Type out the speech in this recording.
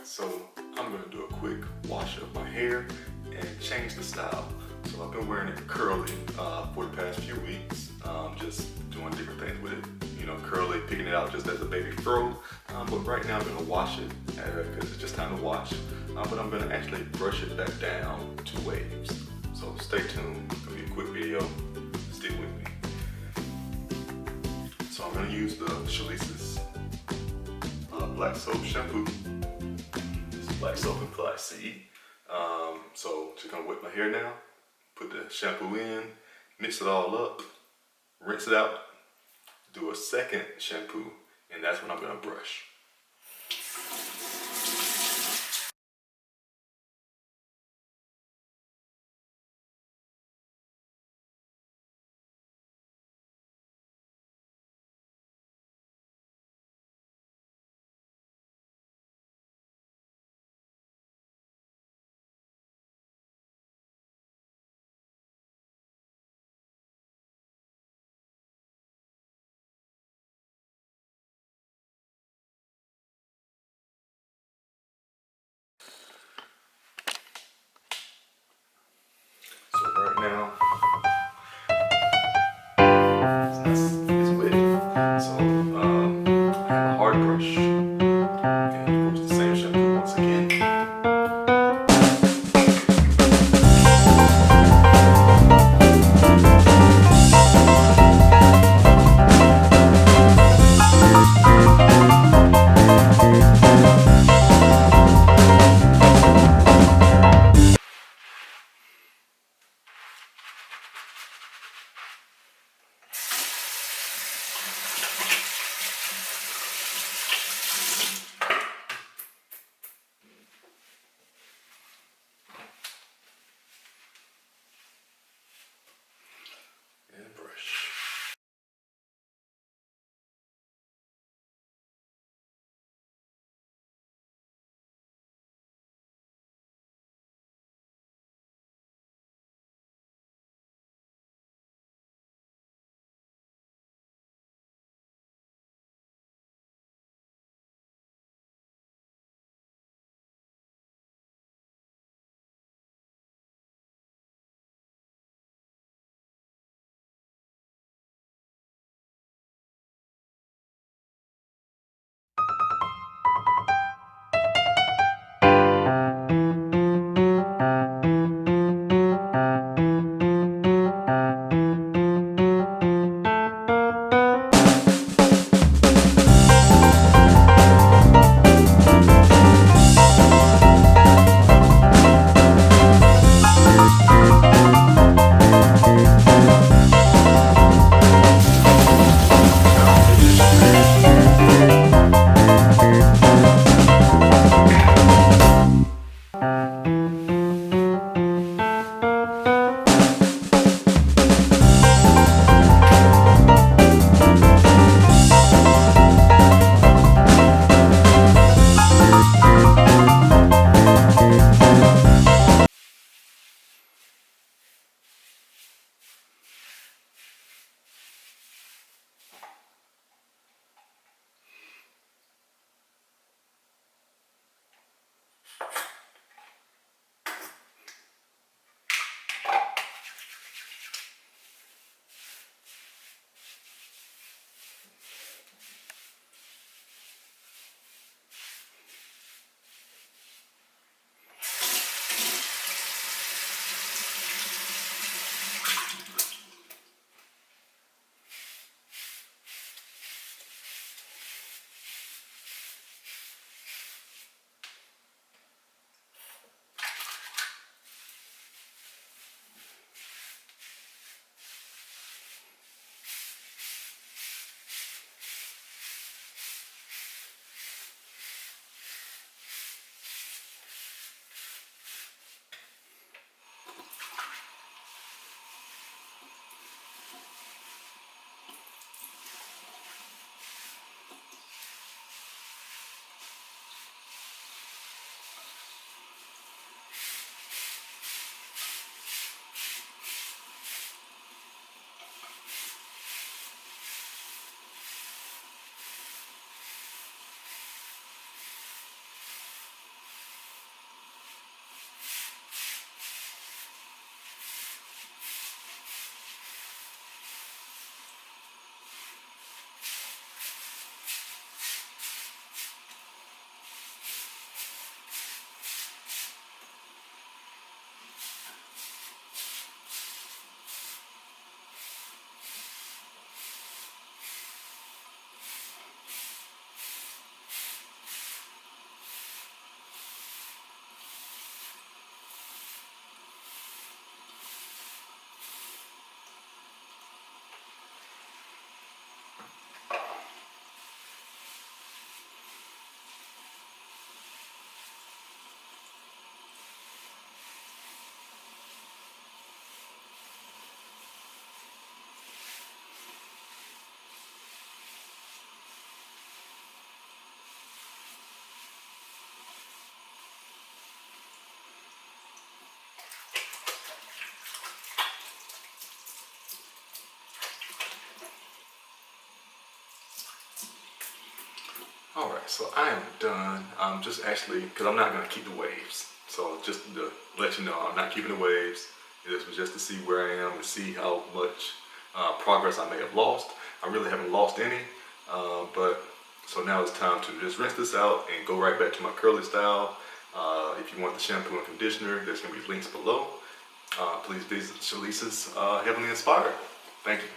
So I'm gonna do a quick wash of my hair and change the style. So I've been wearing it curly for the past few weeks, just doing different things with it. You know, curly, picking it out just as a baby fro. But right now I'm gonna wash it because it's just time to wash. But I'm gonna actually brush it back down to waves. So stay tuned, it's gonna be a quick video, stick with me. So I'm gonna use the Chalises black soap shampoo. This is black soap and flax seed. So just gonna wet my hair now, put the shampoo in, mix it all up, rinse it out, do a second shampoo, and that's when I'm gonna brush. so I am done. I'm just actually, because I'm not going to keep the waves. So just to let you know, I'm not keeping the waves. This was just to see where I am and see how much progress I may have lost. I really haven't lost any, but so now it's time to just rinse this out and go right back to my curly style. If you want the shampoo and conditioner, there's going to be links below. Please visit Chalises Heavenly Inspired. Thank you.